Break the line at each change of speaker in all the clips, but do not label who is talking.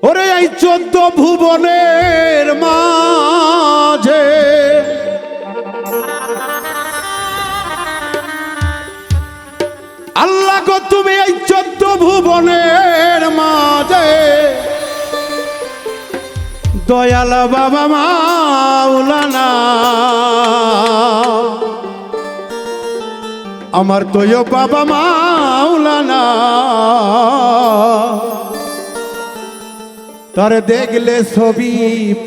ওরে এই 14 ভুবনের মাঝে আল্লাহ গো তুমি এই 14 ভুবনের মাঝে দয়াল বাবা মাওলানা আমার তোয় বাবা মাওলানা তার দেখলে ছবি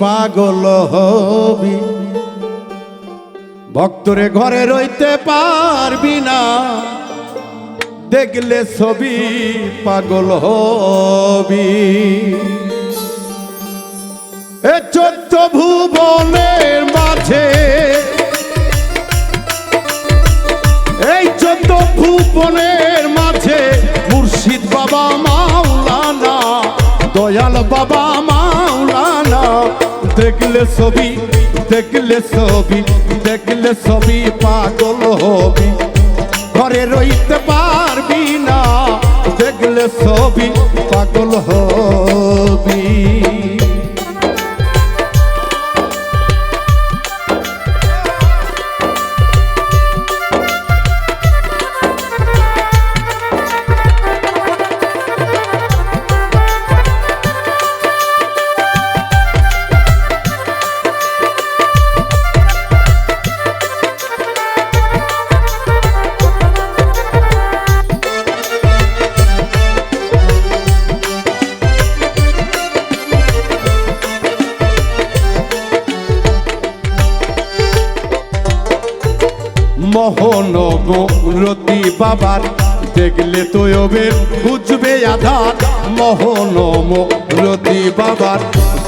পাগল হবি ভক্তরে ঘরে রইতে পারবি না দেখলে ছবি পাগল হবি এ 14 ভুবনের মাঝে এই 14 ভুবনের মাঝে মুর্শিদ বাবা মাওলানা দয়াল বাবা মাওলানা দেখলে ছবি দেখলে ছবি দেখলে ছবি পাগল হবি ঘরে রইতে পারবি না দেখলে ছবি পাগল হবি মোহন মূরতি বাবার দেখলে তয়বে বুঝবে আধার মোহন মূরতি বাবার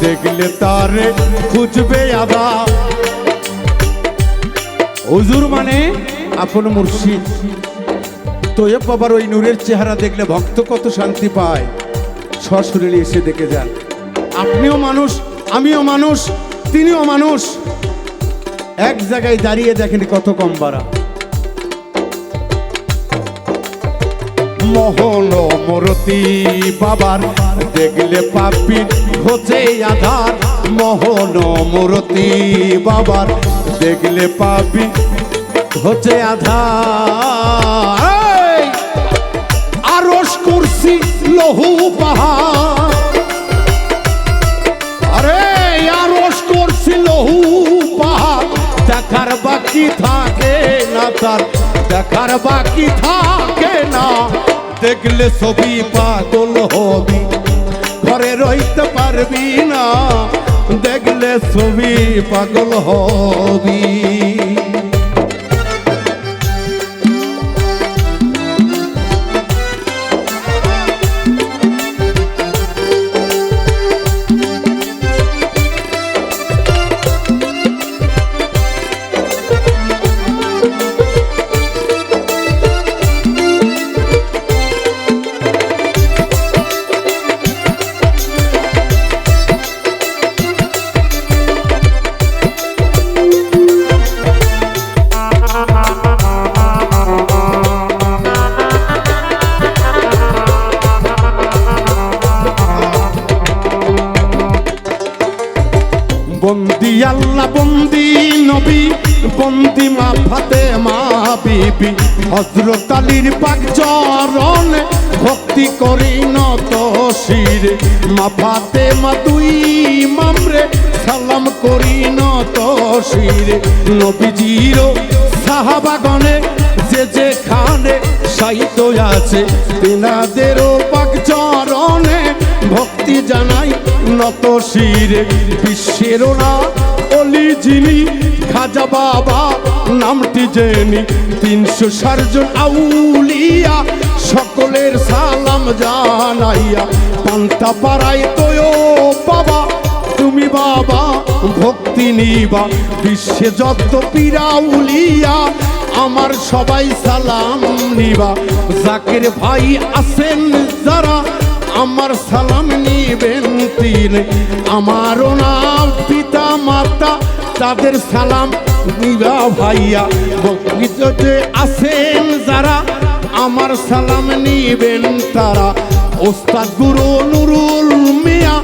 দেখলে তারে খুঁজবে আধার হুজুর মানে আপন মুর্শিদ তয়ব বাবার ওই নূরের চেহারা দেখলে ভক্ত কত শান্তি পায় সশরীরে এসে দেখে যান আপনিও মানুষ আমিও মানুষ তিনিও মানুষ এক জায়গায় দাঁড়িয়ে দেখেন কত কম বাড়া মোহন মূরতি বাবার দেখলে পাপি হচ্ছে আধার মোহন মূরতি বাবার দেখলে পাপি হচ্ছে আধার আরশ কুরসি লহু পাহাড় আরে আরশ কুরসি লহু পাহাড় দেখার বাকি থাকে না তার দেখার বাকি থাকে না দেখলে ছবি পাগল হবি ঘরে রইতে পারবি না দেখলে ছবি পাগল হবি বন্দি আল্লাহ বন্দি নবী বন্দি মা ফাতেমা বিবি হযরত আলীর পাক চরণে ভক্তি করি নত শিরে মা ফাতেমা দুই ইমামরে সালাম করি নত শিরে নবীজির সাহাবাগণে যে যেখানে সাহিত্য আছে তিনাদেরও পাক চরণে ভক্তি জানাই নত শিরে বিশ্বের না অলি যিনি খাজা বাবা নামটি জেনি 360 জন আউলিয়া সকলের সালাম জানাইয়া পান্তা পাড়ায় তোয় বাবা তুমি বাবা ভক্তি নিবা বিশ্বে যত পীরাউলিয়া আমার সবাই সালাম নিবা জাকির ভাই আছেন যারা আমার সালাম নিবেন তিনি আমারও নাম পিতা মাতা তাদের সালাম নিবা ভাইয়া বকরিতে আছেন যারা আমার সালাম নিবেন তারা ওস্তাদ গুরু নুরুল মিয়া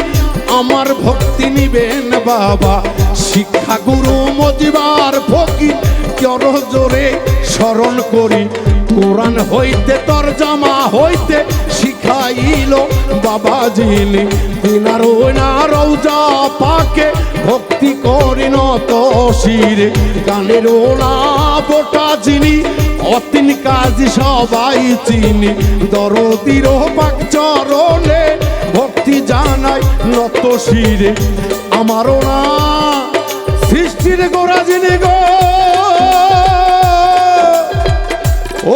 নিবেন বাবা। শিক্ষা গুরু মজিবার ফকির কের জোরে স্মরণ করি। কোরআন হইতে তরজমা হইতে শিখাইল বাবা যিনি, তিনার ওনা রওজা পাকে ভক্তি করি নত শিরে। গানের ওনা বোটা যিনি অতিন কাজী সবাই চিনি, দরদির পাক চরণে ভক্তি জানাই নত শিরে। আমারও না সৃষ্টির গোড়া যিনি গো,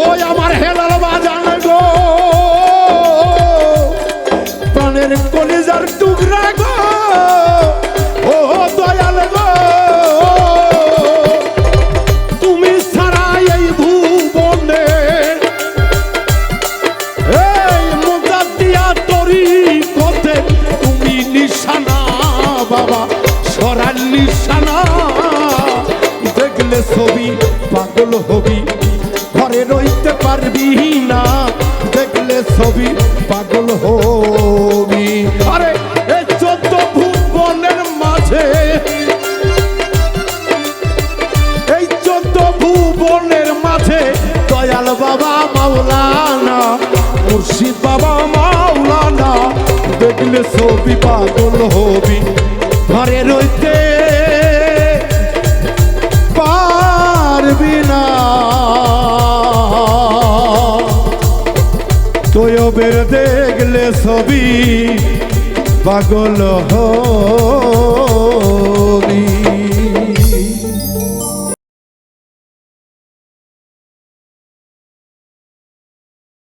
ওই আমার হেলাল বাজান গো, প্রাণের কলিজার টুকরা গো, ও দয়াল গো, তুমি ছাড়া এই ভুবনে এই মুজাদ্দিয়া তরিকতে তুমি নিশানা বাবা, সরার নিশানা। দেখলে ছবি পাগল হবি, ঘরে রইতে পারবি না, দেখলে ছবি পাগল হবি। আরে এই 14 ভুবনের মাঝে, এই 14 ভুবনের মাঝে দয়াল বাবা মাওলানা, মুর্শিদ বাবা মাওলানা, দেখলে ছবি পাগল হবি, ঘরে রইতে পারবি না। তয়বের দেখলে ছবি পাগল হবি।